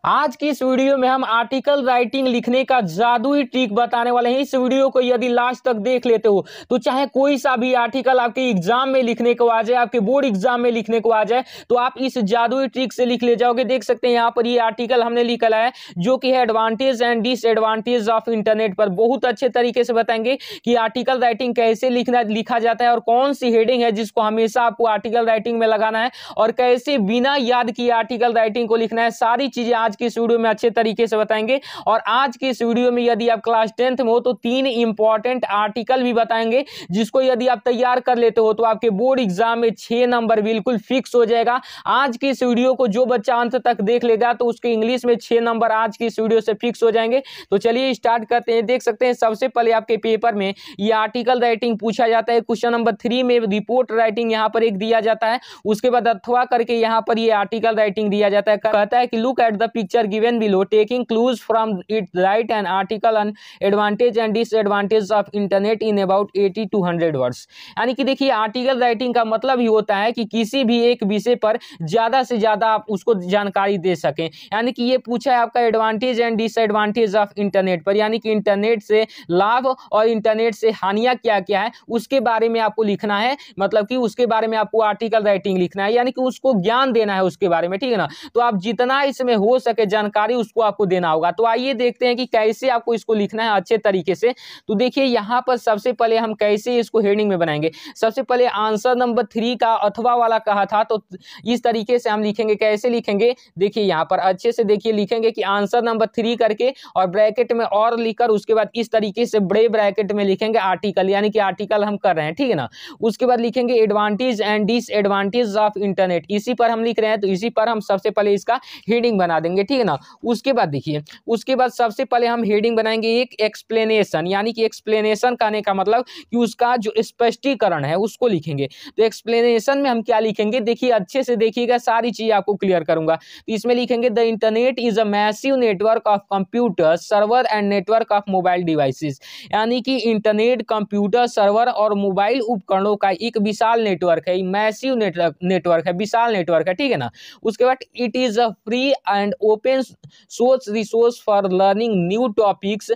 आज की इस वीडियो में हम आर्टिकल राइटिंग लिखने का जादुई ट्रिक बताने वाले हैं। इस वीडियो को यदि लास्ट तक देख लेते हो तो चाहे कोई सा भी आर्टिकल आपके एग्जाम में लिखने को आ जाए, आपके बोर्ड एग्जाम में लिखने को आ जाए, तो आप इस जादुई ट्रिक से लिख ले जाओगे। देख सकते हैं यहाँ पर ये आर्टिकल हमने लिखा है जो कि है advantage and disadvantage of internet पर। बहुत अच्छे तरीके से बताएंगे कि आर्टिकल राइटिंग कैसे लिखा जाता है और कौन सी हेडिंग है जिसको हमेशा आपको आर्टिकल राइटिंग में लगाना है और कैसे बिना याद किए आर्टिकल राइटिंग को लिखना है। सारी चीजें आज की इस वीडियो में अच्छे तरीके से बताएंगे। और आज की इस वीडियो में यदि आप क्लास 10th में हो तो 3 इंपॉर्टेंट आर्टिकल भी बताएंगे जिसको यदि आप तैयार कर लेते हो तो आपके बोर्ड एग्जाम में 6 नंबर बिल्कुल फिक्स हो जाएगा। आज की इस वीडियो को जो बच्चा अंत तक देख लेगा तो उसके इंग्लिश में 6 नंबर आज की इस वीडियो से फिक्स हो जाएंगे। तो चलिए स्टार्ट करते हैं। देख सकते हैं सबसे पहले आपके पेपर में ये आर्टिकल राइटिंग पूछा जाता है। क्वेश्चन नंबर 3 में रिपोर्ट राइटिंग यहाँ पर एक दिया जाता है, उसके बाद अथवा करके यहाँ पर ये आर्टिकल राइटिंग दिया जाता है। कहता है कि look at the picture given below, taking clues from it, right an article on advantage and disadvantage of internet in about 80 to 100 words. यानी कि देखिए आर्टिकल राइटिंग का मतलब ही होता है कि किसी भी एक विषय पर ज्यादा से ज्यादा आप उसको जानकारी दे सकें। यानी कि ये पूछा है आपका advantage and disadvantage of internet पर, यानी कि इंटरनेट से लाभ और इंटरनेट से हानियां क्या क्या है उसके बारे में आपको लिखना है। मतलब कि उसके बारे में आपको आर्टिकल राइटिंग लिखना है, यानी कि उसको ज्ञान देना है उसके बारे में, ठीक है ना। तो आप जितना इसमें हो सके जानकारी उसको आपको देना होगा। तो आइए देखते हैं कि कैसे आपको इसको लिखना है अच्छे तरीके से। तो देखिए यहाँ पर सबसे पहले हम कैसे इसको हेडिंग में बनाएंगे। सबसे पहले आंसर नंबर 3 का अथवा वाला कहा था, तो इस तरीके से हम लिखेंगे। कैसे लिखेंगे देखिए यहाँ पर अच्छे से देखिए, लिखेंगे कि आंसर नंबर 3 करके और ब्रैकेट में और लिखकर उसके बाद इस तरीके से बड़े ब्रैकेट में लिखेंगे आर्टिकल, यानी कि आर्टिकल हम कर रहे हैं, ठीक है ना। उसके बाद लिखेंगे advantage and disadvantage of internet, इसी पर हम लिख रहे हैं तो इसी पर हम सबसे पहले इसका हेडिंग बना देंगे, ठीक है ना। उसके बाद देखिए, उसके बाद सबसे पहले हम हेडिंग बनाएंगे एक एक्सप्लेनेशन, यानी कि एक्सप्लेनेशन कहने का मतलब कि उसका जो स्पष्टीकरण है उसको लिखेंगे। तो एक्सप्लेनेशन में हम क्या लिखेंगे देखिए, अच्छे से देखिएगा, सारी चीज आपको क्लियर करूंगा। तो इसमें लिखेंगे the internet is a massive network of computer server and network of mobile devices, यानी कि इंटरनेट कंप्यूटर सर्वर और मोबाइल उपकरणों का एक विशाल नेटवर्क है। मैसिव नेटवर्क है, विशाल नेटवर्क है, ठीक है ना। उसके बाद it is a free and open source resource for learning new topics,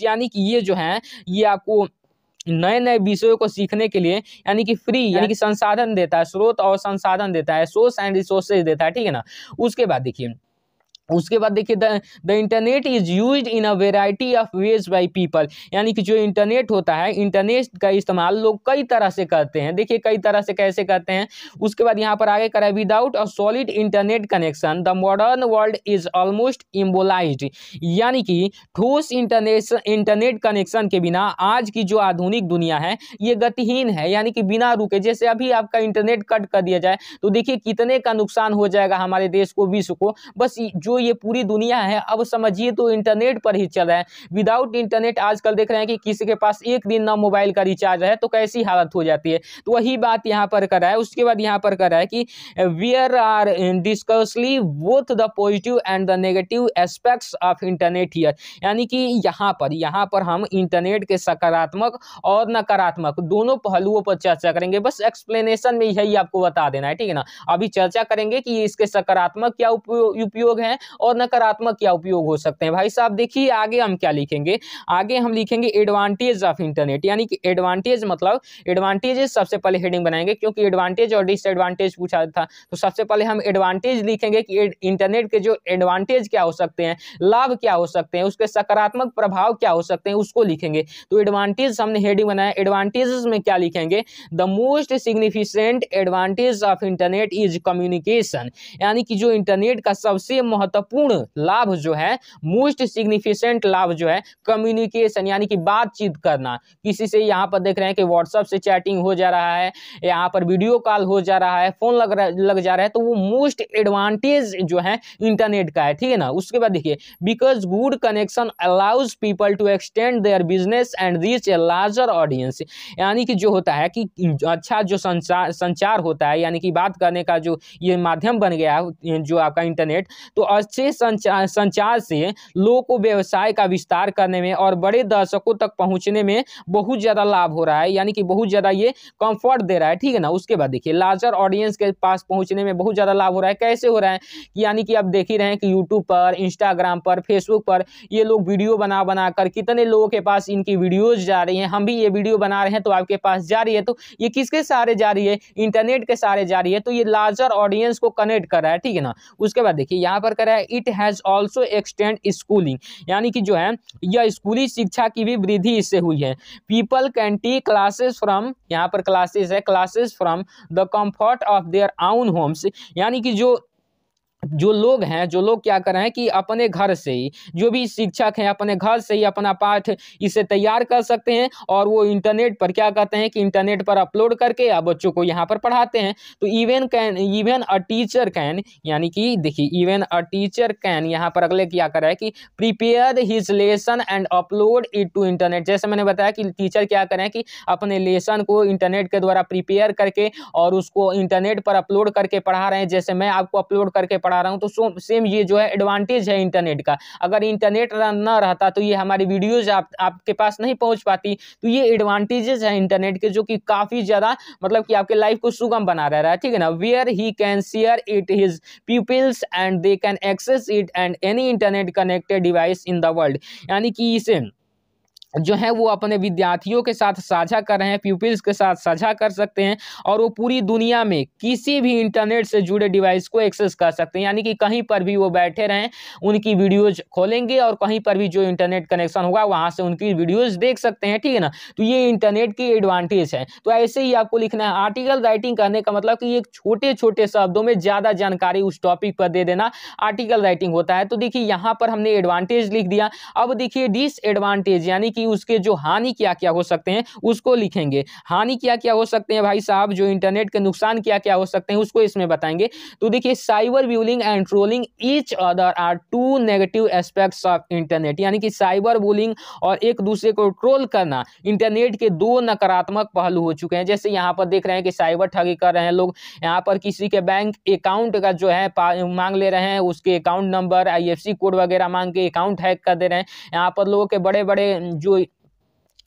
यानी कि ये जो है ये आपको नए नए विषयों को सीखने के लिए यानी कि फ्री यानी कि संसाधन देता है, स्रोत और संसाधन देता है, सोर्स एंड रिसोर्सेज देता है, ठीक है ना। उसके बाद देखिए the internet is used in a variety of ways by people, यानी कि जो इंटरनेट होता है, इंटरनेट का इस्तेमाल लोग कई तरह से करते हैं। देखिए कई तरह से कैसे करते हैं। उसके बाद यहाँ पर आगे करा without a solid internet connection the modern world is almost immobilised, यानी कि ठोस इंटरनेट कनेक्शन के बिना आज की जो आधुनिक दुनिया है ये गतिहीन है, यानी कि बिना रुके। जैसे अभी आपका इंटरनेट कट कर दिया जाए तो देखिए कितने का नुकसान हो जाएगा हमारे देश को, विश्व को। बस जो ये पूरी दुनिया है अब समझिए तो इंटरनेट पर ही चल रहा है। विदाउट इंटरनेट आजकल देख रहे हैं कि किसी के पास एक दिन ना मोबाइल का रिचार्ज है तो कैसी हालत हो जाती है। तो वही बात यहाँ पर कर रहा है। उसके बाद यहाँ पर कर रहा है कि where are discussing both the positive and the negative aspects of internet here, यानी कि यहाँ पर हम इंटरनेट के सकारात्मक और नकारात्मक दोनों पहलुओं पर चर्चा करेंगे। बस एक्सप्लेनेशन में यही आपको बता देना है, ठीक है ना। अभी चर्चा करेंगे कि इसके सकारात्मक क्या उपयोग है और नकारात्मक क्या उपयोग हो सकते हैं। भाई साहब देखिए आगे हम क्या लिखेंगे, आगे हम लिखेंगे एडवांटेज ऑफ इंटरनेट, यानी कि एडवांटेज मतलब एडवांटेजेस सबसे पहले हेडिंग बनाएंगे, क्योंकि एडवांटेज और डिसएडवांटेज पूछा था। तो सबसे पहले हम एडवांटेज लिखेंगे कि इंटरनेट के जो एडवांटेज क्या हो सकते हैं, लाभ क्या हो सकते हैं, उसके सकारात्मक प्रभाव क्या हो सकते हैं उसको लिखेंगे। तो एडवांटेज हमने हेडिंग बनाया। एडवांटेजेस में क्या लिखेंगे, the most significant advantage of internet is communication, यानी कि जो इंटरनेट का सबसे महत्वपूर्ण लाभ जो है, मोस्ट सिग्निफिकेंट लाभ जो है कम्युनिकेशन, यानी कि बातचीत करना। किसी से यहाँ पर देख रहे हैं कि व्हाट्सएप से चैटिंग हो जा रहा है, यहाँ पर वीडियो कॉल हो जा रहा है, फोन लग जा रहा है, तो वो मोस्ट एडवांटेज जो है इंटरनेट का है, ठीक है ना। उसके बाद देखिए because good connection allows people to extend their business and reach a larger audience, यानी कि जो होता है कि अच्छा जो संचार होता है, यानी कि बात करने का जो ये माध्यम बन गया है जो आपका इंटरनेट, तो अच्छे संचार से लोगों को व्यवसाय का विस्तार करने में और बड़े दर्शकों तक पहुंचने में बहुत ज़्यादा लाभ हो रहा है, यानी कि बहुत ज़्यादा ये कंफर्ट दे रहा है, ठीक है ना। उसके बाद देखिए लार्जर ऑडियंस के पास पहुंचने में बहुत ज़्यादा लाभ हो रहा है। कैसे हो रहा है, यानी कि आप देख ही रहे हैं कि यूट्यूब पर, इंस्टाग्राम पर, फेसबुक पर ये लोग वीडियो बना कर कितने लोगों के पास इनकी वीडियोज जा रही हैं। हम भी ये वीडियो बना रहे हैं तो आपके पास जा रही है, तो ये किसके सहारे जा रही है, इंटरनेट के सहारे जा रही है। तो ये लार्जर ऑडियंस को कनेक्ट कर रहा है, ठीक है ना। उसके बाद देखिए यहाँ पर कर रहा है it has also extend schooling, यानी कि जो है यह स्कूली शिक्षा की भी वृद्धि इससे हुई है। People can take classes from, यहाँ पर क्लासेस है, classes from the comfort of their own homes, यानी कि जो लोग हैं, जो लोग क्या कर रहे हैं कि अपने घर से ही, जो भी शिक्षक हैं अपने घर से ही अपना पाठ इसे तैयार कर सकते हैं और वो इंटरनेट पर क्या कहते हैं कि इंटरनेट पर अपलोड करके बच्चों को यहाँ पर पढ़ाते हैं। तो इवन अ टीचर कैन, यानी कि देखिए इवन अ टीचर कैन, यहाँ पर अगले क्या कर रहा है कि prepare his lesson and upload it to internet. जैसे मैंने बताया कि टीचर क्या करें कि अपने लेसन को इंटरनेट के द्वारा प्रिपेयर करके और उसको इंटरनेट पर अपलोड करके पढ़ा रहे हैं। जैसे मैं आपको अपलोड करके पढ़ा रहा हूं, तो सेम ये जो है एडवांटेज है इंटरनेट का। अगर इंटरनेट ना रहता तो ये हमारी वीडियोज आपके पास नहीं पहुंच पाती। तो ये एडवांटेजेस है इंटरनेट के, जो कि काफी ज्यादा मतलब कि आपके लाइफ को सुगम बना रहा है, ठीक है ना। Where he can share it his peoples and they can access it and any internet connected device in the world, यानी कि इसे जो है वो अपने विद्यार्थियों के साथ साझा कर रहे हैं, प्यूपिल्स के साथ साझा कर सकते हैं और वो पूरी दुनिया में किसी भी इंटरनेट से जुड़े डिवाइस को एक्सेस कर सकते हैं, यानी कि कहीं पर भी वो बैठे रहें उनकी वीडियोज खोलेंगे और कहीं पर भी जो इंटरनेट कनेक्शन होगा वहाँ से उनकी वीडियोज देख सकते हैं, ठीक है ना। तो ये इंटरनेट की एडवांटेज है। तो ऐसे ही आपको लिखना है। आर्टिकल राइटिंग करने का मतलब कि एक छोटे छोटे शब्दों में ज़्यादा जानकारी उस टॉपिक पर दे देना आर्टिकल राइटिंग होता है। तो देखिए यहाँ पर हमने एडवांटेज लिख दिया। अब देखिए डिसएडवांटेज, यानी कि उसके जो हानि क्या क्या हो सकते हैं उसको लिखेंगे। हानि क्या क्या हो सकते हैं भाई साहब, जो इंटरनेट के नुकसान क्या क्या हो सकते हैं उसको इसमें बताएंगे। तो देखिए cyber bullying and trolling each other are two negative aspects of internet, यानी कि साइबर बुलिंग और एक दूसरे को ट्रोल करना इंटरनेट के दो नकारात्मक पहलू हो चुके हैं। जैसे यहाँ पर देख रहे हैं कि साइबर ठगी कर रहे हैं लोग, यहाँ पर किसी के बैंक अकाउंट का जो है मांग ले रहे हैं, उसके अकाउंट नंबर, IFSC कोड वगैरह मांग के अकाउंट हैक कर दे रहे हैं। यहाँ पर लोगों के बड़े बड़े जो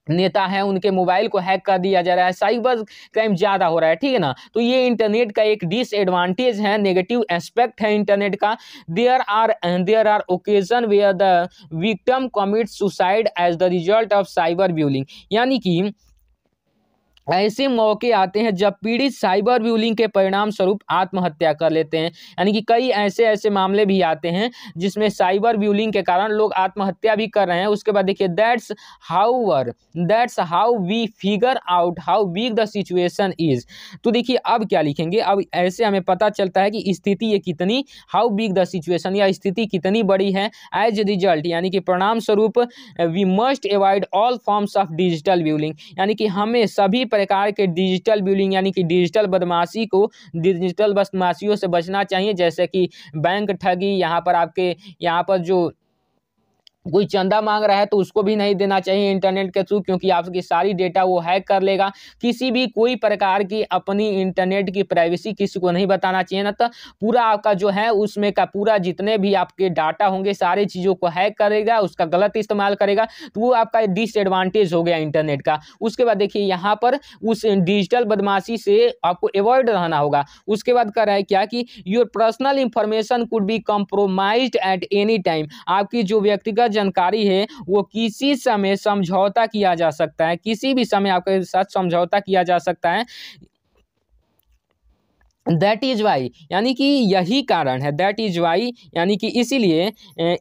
नेता है उनके मोबाइल को हैक कर दिया जा रहा है। साइबर क्राइम ज़्यादा हो रहा है, ठीक है ना। तो ये इंटरनेट का एक डिसएडवांटेज है, नेगेटिव एस्पेक्ट है इंटरनेट का। There are occasion where the victim commits suicide as the result of cyber bullying, यानी कि ऐसे मौके आते हैं जब पीड़ित साइबर बुलिंग के परिणाम स्वरूप आत्महत्या कर लेते हैं, यानी कि कई ऐसे मामले भी आते हैं जिसमें साइबर बुलिंग के कारण लोग आत्महत्या भी कर रहे हैं। उसके बाद देखिए that's how we figure out how weak the situation is. तो देखिए अब क्या लिखेंगे, अब ऐसे हमें पता चलता है कि स्थिति ये कितनी, हाउ वीक द सिचुएशन, या स्थिति कितनी बड़ी है। एज रिजल्ट, यानी कि परिणाम स्वरूप we must avoid all forms of digital bullying, यानी कि हमें सभी प्रकार के डिजिटल बुलिंग यानी कि डिजिटल बदमाशियों से बचना चाहिए। जैसे कि बैंक ठगी, यहाँ पर जो कोई चंदा मांग रहा है तो उसको भी नहीं देना चाहिए इंटरनेट के थ्रू, क्योंकि आपकी सारी डेटा वो हैक कर लेगा। किसी भी कोई प्रकार की अपनी इंटरनेट की प्राइवेसी किसी को नहीं बताना चाहिए, ना तो पूरा आपका जो है उसमें का पूरा जितने भी आपके डाटा होंगे सारी चीज़ों को हैक करेगा, उसका गलत इस्तेमाल करेगा। तो वो आपका डिसएडवांटेज हो गया इंटरनेट का। उसके बाद देखिए यहाँ पर उस डिजिटल बदमाशी से आपको अवॉइड रहना होगा। उसके बाद कर रहा है क्या कि your personal information could be compromised at any time, आपकी जो व्यक्तिगत जानकारी है वो किसी समय समझौता किया जा सकता है, किसी भी समय आपके साथ समझौता किया जा सकता है। दैट इज वाई, यानी कि यही कारण है, दैट इज वाई यानी कि इसीलिए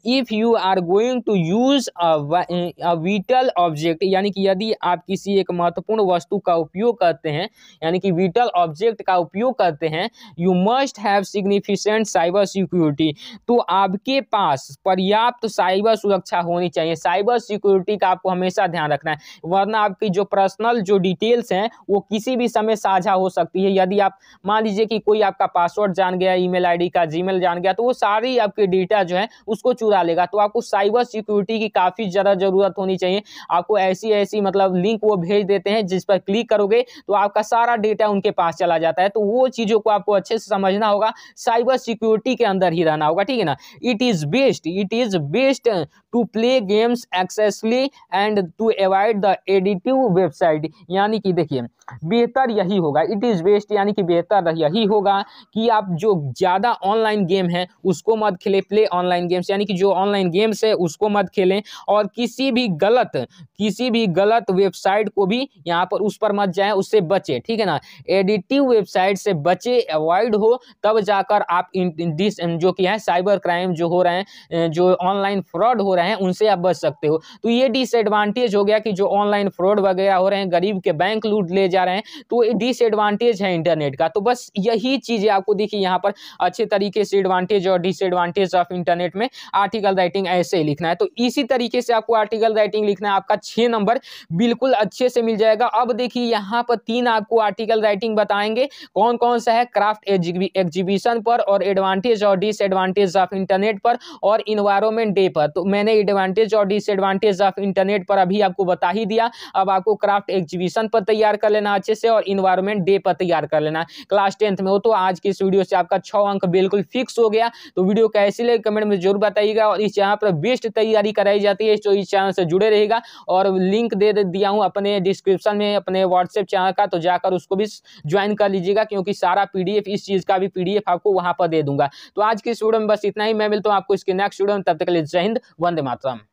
if you are going to use a vital object, यानी कि यदि आप किसी एक महत्वपूर्ण वस्तु का उपयोग करते हैं, यानी कि विटल ऑब्जेक्ट का उपयोग करते हैं, you must have significant cyber security, तो आपके पास पर्याप्त साइबर सुरक्षा होनी चाहिए। साइबर सिक्योरिटी का आपको हमेशा ध्यान रखना है, वरना आपकी जो पर्सनल जो डिटेल्स हैं वो किसी भी समय साझा हो सकती है। यदि आप मान लीजिए कि कि कोई आपका पासवर्ड जान गया, ईमेल आईडी का, जीमेल जान गया, तो वो सारी आपकी डेटा जो है उसको चुरा लेगा। तो आपको साइबर सिक्योरिटी की काफ़ी ज़्यादा ज़रूरत होनी चाहिए। आपको ऐसी-ऐसी मतलब लिंक वो भेज देते हैं, जिस पर क्लिक करोगे तो आपका सारा डेटा उनके पास चला जाता है। तो वो चीज़ों को आपको अच्छे से समझना होगा, साइबर सिक्योरिटी के अंदर ही रहना होगा, ठीक है ना? It is best to play games excessively and to avoid the एडिटिव वेबसाइट। यानी कि देखिए, बेहतर यही होगा, इट इज़ बेस्ट यानी कि बेहतर यही होगा कि आप जो ज़्यादा ऑनलाइन गेम है उसको मत खेलें, प्ले ऑनलाइन गेम्स यानी कि जो ऑनलाइन गेम्स है उसको मत खेलें, और किसी भी गलत वेबसाइट को भी यहाँ पर उस पर मत जाएं, उससे बचें, ठीक है ना? एडिटिव वेबसाइट से बचे, अवॉइड हो, तब जाकर आप जो कि है साइबर क्राइम जो हो रहे हैं, जो ऑनलाइन फ्रॉड हो रहे हैं, उनसे आप बच सकते हो। तो ये डिसएडवांटेज हो गया कि जो ऑनलाइन फ्रॉड वगैरह हो रहे हैं, गरीब के बैंक लूट ले जा रहे हैं, तो ये डिसएडवांटेज है इंटरनेट का। तो बस यही चीज़ें आपको देखिए यहाँ पर अच्छे तरीके से एडवांटेज और डिसएडवांटेज ऑफ इंटरनेट में आर्टिकल राइटिंग ऐसे ही लिखना है। तो इसी तरीके से आपको आर्टिकल राइटिंग लिखना है, आपका 6 नंबर बिल्कुल अच्छे से मिल जाएगा। अब देखिए यहाँ पर 3 आपको आर्टिकल राइटिंग बताएंगे, कौन कौन सा है, क्राफ्ट एग्जीबिशन पर, और एडवांटेज और डिसएडवांटेज ऑफ इंटरनेट पर, और इन्वायरमेंट डे पर। तो मैंने एडवांटेज और डिसएडवांटेज ऑफ इंटरनेट पर अभी आपको बता ही दिया। अब आपको क्राफ्ट एग्जीबिशन पर तैयार कर लेना अच्छे से, और इन्वायरमेंट डे पर तैयार कर लेना। क्लास 10th में हो तो आज की इस वीडियो से आपका 6 अंक बिल्कुल फिक्स हो गया। तो वीडियो कैसी लगी कमेंट में जरूर बताइएगा, और इस चैनल पर बेस्ट तैयारी कराई जाती है, तो इस चैनल से जुड़े रहेगा। और लिंक दे दिया हूँ अपने डिस्क्रिप्शन में अपने व्हाट्सएप चैनल का, तो जाकर उसको भी ज्वाइन कर लीजिएगा, क्योंकि सारा पीडीएफ, इस चीज़ का भी पीडीएफ आपको वहां पर दे दूंगा। तो आज की इस वीडियो में बस इतना ही, मैं मिलता हूँ आपको इसके नेक्स्ट वीडियो में, तब तक के लिए जय हिंद, वंदे मातरम।